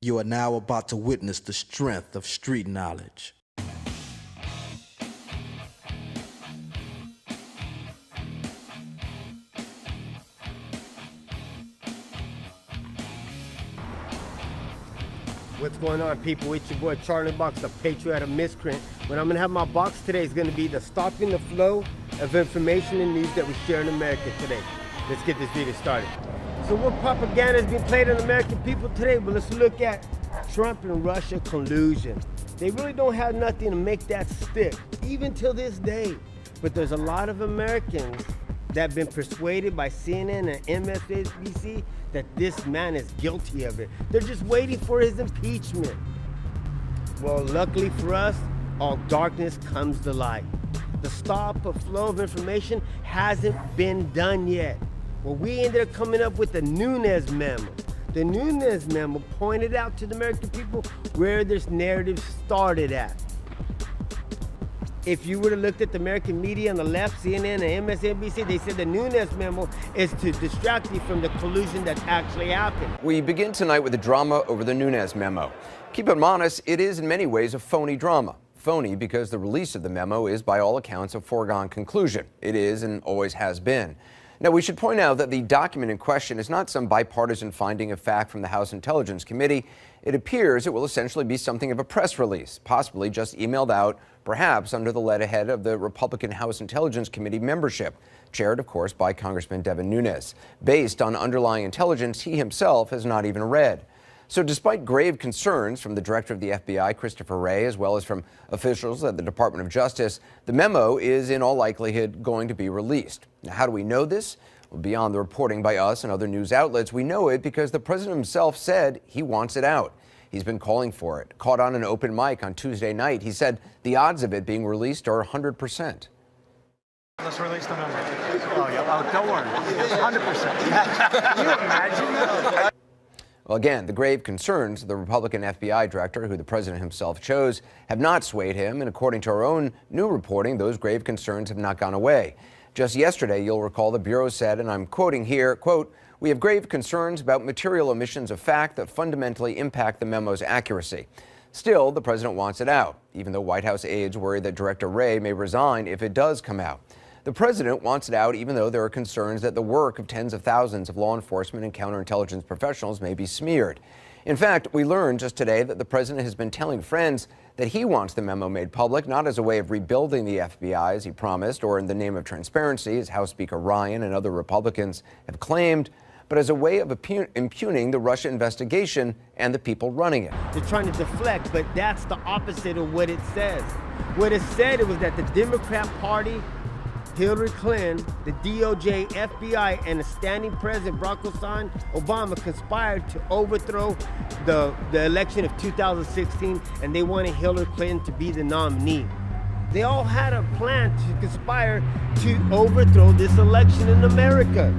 You are now about to witness the strength of street knowledge. What's going on, people? It's your boy CharlieintheboX, the patriotic miscreant. What I'm gonna have in my box today is gonna be the stopping the flow of information and news that we share in America today. Let's get this video started. So what propaganda has been played on American people today? Well, let's look at Trump and Russia collusion. They really don't have nothing to make that stick, even till this day. But there's a lot of Americans that have been persuaded by CNN and MSNBC that this man is guilty of it. They're just waiting for his impeachment. Well, luckily for us, all darkness comes to light. The stop of flow of information hasn't been done yet. Well, we ended up coming up with the Nunes memo. The Nunes memo pointed out to the American people where this narrative started at. If you would have looked at the American media on the left, CNN and MSNBC, they said the Nunes memo is to distract you from the collusion that actually happened. We begin tonight with the drama over the Nunes memo. Keep it honest, it is in many ways a phony drama. Phony because the release of the memo is, by all accounts, a foregone conclusion. It is and always has been. Now, we should point out that the document in question is not some bipartisan finding of fact from the House Intelligence Committee. It appears it will essentially be something of a press release, possibly just emailed out, perhaps under the letterhead of the Republican House Intelligence Committee membership, chaired, of course, by Congressman Devin Nunes, based on underlying intelligence he himself has not even read. So despite grave concerns from the director of the FBI, Christopher Wray, as well as from officials at the Department of Justice, the memo is in all likelihood going to be released. Now, how do we know this? Well, beyond the reporting by us and other news outlets, we know it because the president himself said he wants it out. He's been calling for it. Caught on an open mic on Tuesday night, he said the odds of it being released are 100%. Let's release the memo. Oh, yeah. Oh, don't worry. 100%. Can you imagine? Well, again, the grave concerns of the Republican FBI director, who the president himself chose, have not swayed him. And according to our own new reporting, those grave concerns have not gone away. Just yesterday, you'll recall the Bureau said, and I'm quoting here, quote, "We have grave concerns about material omissions of fact that fundamentally impact the memo's accuracy." Still, the president wants it out, even though White House aides worry that Director Wray may resign if it does come out. The president wants it out even though there are concerns that the work of tens of thousands of law enforcement and counterintelligence professionals may be smeared. In fact, we learned just today that the president has been telling friends that he wants the memo made public, not as a way of rebuilding the FBI as he promised, or in the name of transparency, as House Speaker Ryan and other Republicans have claimed, but as a way of impugning the Russia investigation and the people running it. They're trying to deflect, but that's the opposite of what it says. What it said, it was that the Democrat Party, Hillary Clinton, the DOJ, FBI, and the standing president, Barack Hussein Obama, conspired to overthrow the election of 2016, and they wanted Hillary Clinton to be the nominee. They all had a plan to conspire to overthrow this election in America.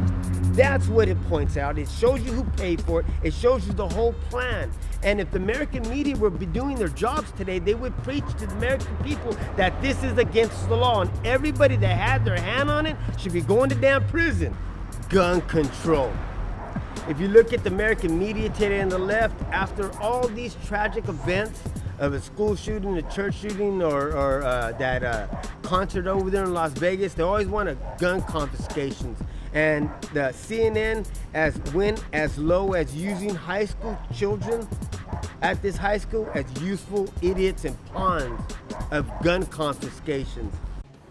That's what it points out. It shows you who paid for it. It shows you the whole plan. And if the American media were doing their jobs today, they would preach to the American people that this is against the law, and everybody that had their hand on it should be going to damn prison. Gun control. If you look at the American media today on the left, after all these tragic events of a school shooting, a church shooting, or that concert over there in Las Vegas, they always want gun confiscations. And the CNN went as low as using high school children at this high school as useful idiots and pawns of gun confiscations.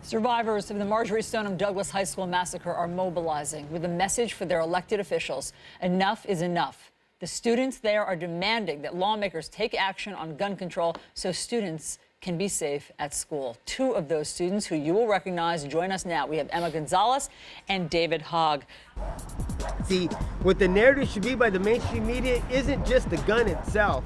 Survivors of the Marjorie Stoneman Douglas High School massacre are mobilizing with a message for their elected officials. Enough is enough. The students there are demanding that lawmakers take action on gun control so students can be safe at school. Two of those students who you will recognize join us now. We have Emma Gonzalez and David Hogg. See, what the narrative should be by the mainstream media isn't just the gun itself,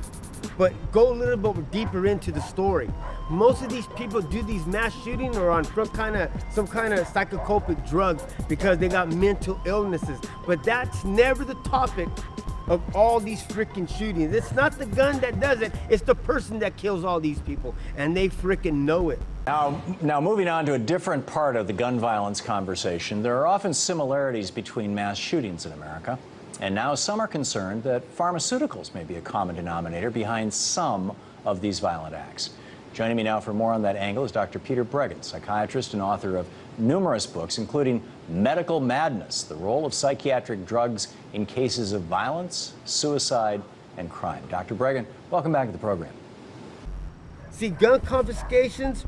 but go a little bit deeper into the story. Most of these people do these mass shootings or on some kind of psychotropic drugs because they got mental illnesses. But that's never the topic of all these freaking shootings. It's not the gun that does it, it's the person that kills all these people, and they freaking know it. Now moving on to a different part of the gun violence conversation, there are often similarities between mass shootings in America. And now some are concerned that pharmaceuticals may be a common denominator behind some of these violent acts. Joining me now for more on that angle is Dr. Peter Breggin, psychiatrist and author of numerous books, including Medical Madness, the role of psychiatric drugs in cases of violence, suicide, and crime. Dr. Breggin, welcome back to the program. See, gun confiscations,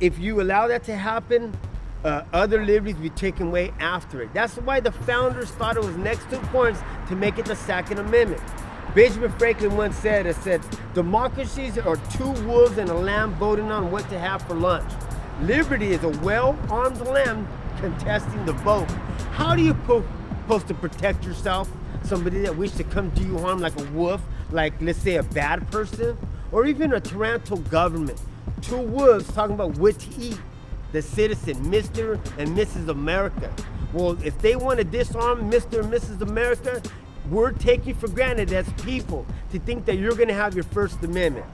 if you allow that to happen, other liberties be taken away after it. That's why the founders thought it was next to importance to make it the Second Amendment. Benjamin Franklin once said, democracies are two wolves and a lamb voting on what to have for lunch. Liberty is a well-armed lamb contesting the vote. How do you supposed to protect yourself? Somebody that wishes to come do you harm like a wolf, like let's say a bad person, or even a tyrannical government. Two wolves talking about what to eat. The citizen, Mr. and Mrs. America. Well, if they want to disarm Mr. and Mrs. America, we're taking for granted as people to think that you're going to have your First Amendment.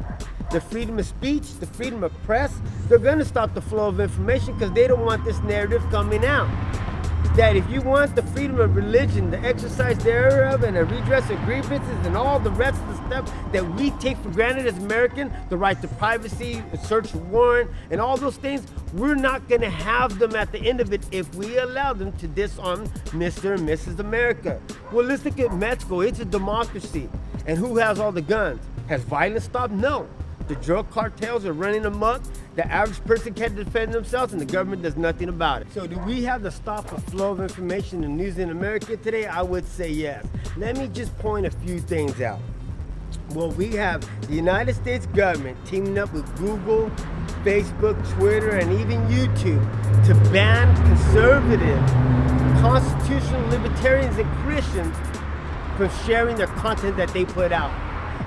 The freedom of speech, the freedom of press, they're going to stop the flow of information because they don't want this narrative coming out. That if you want the freedom of religion, the exercise thereof, and a redress of grievances, and all the rest of the stuff that we take for granted as American, the right to privacy, a search warrant, and all those things, we're not going to have them at the end of it if we allow them to disarm Mr. and Mrs. America. Well, let's look at Mexico. It's a democracy. And who has all the guns? Has violence stopped? No. The drug cartels are running amok. The average person can't defend themselves, and the government does nothing about it. So do we have to stop the flow of information and news in America today? I would say yes. Let me just point a few things out. Well, we have the United States government teaming up with Google, Facebook, Twitter, and even YouTube to ban conservative, constitutional libertarians and Christians from sharing their content that they put out.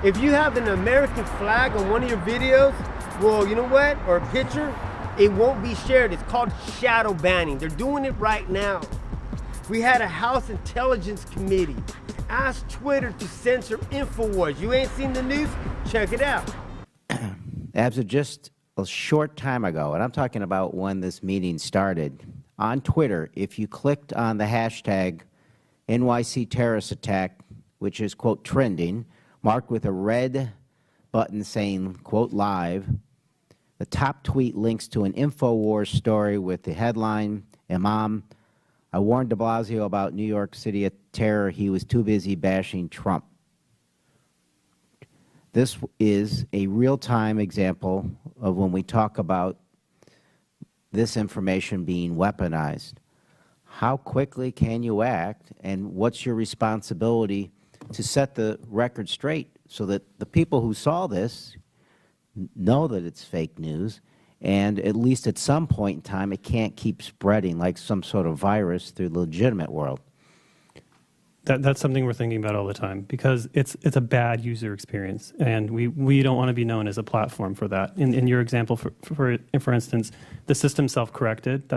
If you have an American flag on one of your videos, well, you know what, or a picture, it won't be shared. It's called shadow banning. They're doing it right now. We had a House Intelligence Committee ask Twitter to censor InfoWars. You ain't seen the news? Check it out. As of just a short time ago, and I'm talking about when this meeting started, on Twitter, if you clicked on the hashtag NYC terrorist attack, which is, quote, trending, marked with a red button saying, quote, live, the top tweet links to an InfoWars story with the headline, Imam, I warned de Blasio about New York City terror. He was too busy bashing Trump. This is a real-time example of when we talk about this information being weaponized. How quickly can you act, and what's your responsibility to set the record straight so that the people who saw this know that it's fake news, and at least at some point in time it can't keep spreading like some sort of virus through the legitimate world? That's something we're thinking about all the time, because it's a bad user experience, and we don't want to be known as a platform for that. In your example, for instance, the system self-corrected.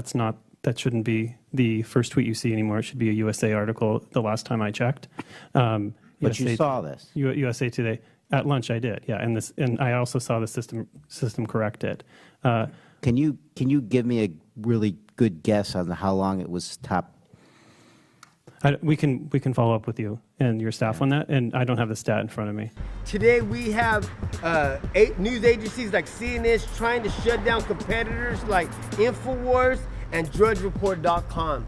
That shouldn't be the first tweet you see anymore. It should be a USA article the last time I checked. But you saw this. USA Today. At lunch I did, yeah, and I also saw the system corrected. Can you give me a really good guess on how long it was top? We can follow up with you and your staff on that, and I don't have the stat in front of me. Today we have 8 news agencies like CNN trying to shut down competitors like InfoWars and DrudgeReport.com.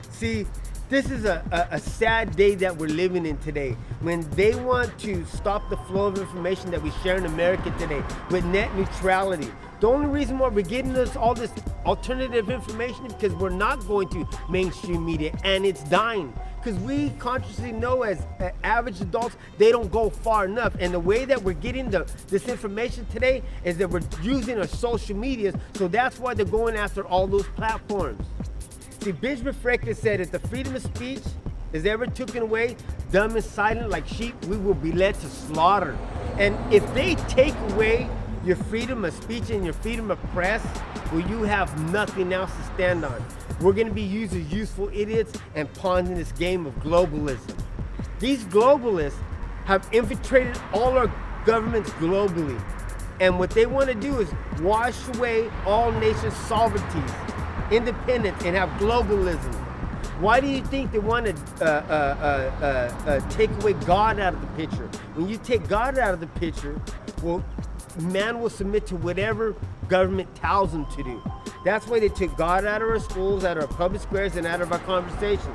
See, this is a sad day that we're living in today, when they want to stop the flow of information that we share in America today with net neutrality. The only reason why we're getting all this alternative information is because we're not going to mainstream media, and it's dying. Because we consciously know as average adults, they don't go far enough. And the way that we're getting this information today is that we're using our social medias, so that's why they're going after all those platforms. See, Benjamin Franklin said, if the freedom of speech is ever taken away, dumb and silent like sheep, we will be led to slaughter. And if they take away your freedom of speech and your freedom of press, well, you have nothing else to stand on. We're going to be used as useful idiots and pawns in this game of globalism. These globalists have infiltrated all our governments globally. And what they want to do is wash away all nations' sovereignties, independence, and have globalism. Why do you think they want to take away God out of the picture? When you take God out of the picture, well, man will submit to whatever government tells him to do. That's why they took God out of our schools, out of our public squares, and out of our conversation.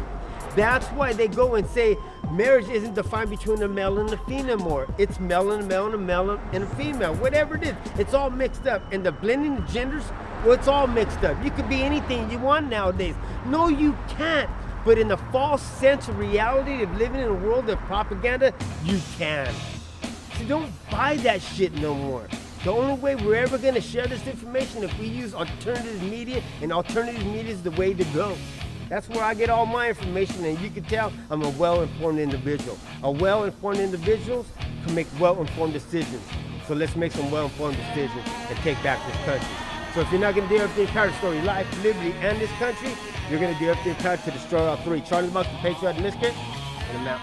That's why they go and say marriage isn't defined between a male and a female more. It's male and a male and a male and a female. Whatever it is, it's all mixed up. And the blending the genders, well, it's all mixed up. You could be anything you want nowadays. No, you can't. But in the false sense of reality of living in a world of propaganda, you can. So don't buy that shit no more. The only way we're ever going to share this information if we use alternative media, and alternative media is the way to go. That's where I get all my information, and you can tell I'm a well-informed individual. A well-informed individuals can make well-informed decisions. So let's make some well-informed decisions and take back this country. So if you're not going to do everything power to restore your life, liberty, and this country, you're going to do everything power to destroy all three. Charlie the patriotic, miscreant, and I'm out.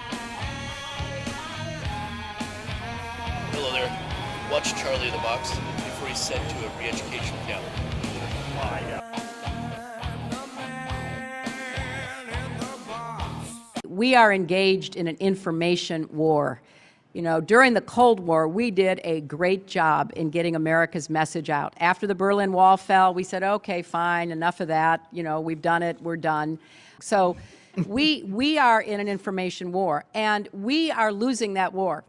Hello there. Watch Charlie the Box before he's sent to a re-education camp. We are engaged in an information war. You know, during the Cold War, we did a great job in getting America's message out. After the Berlin Wall fell, we said, okay, fine, enough of that. You know, we've done it, we're done. So we are in an information war, and we are losing that war.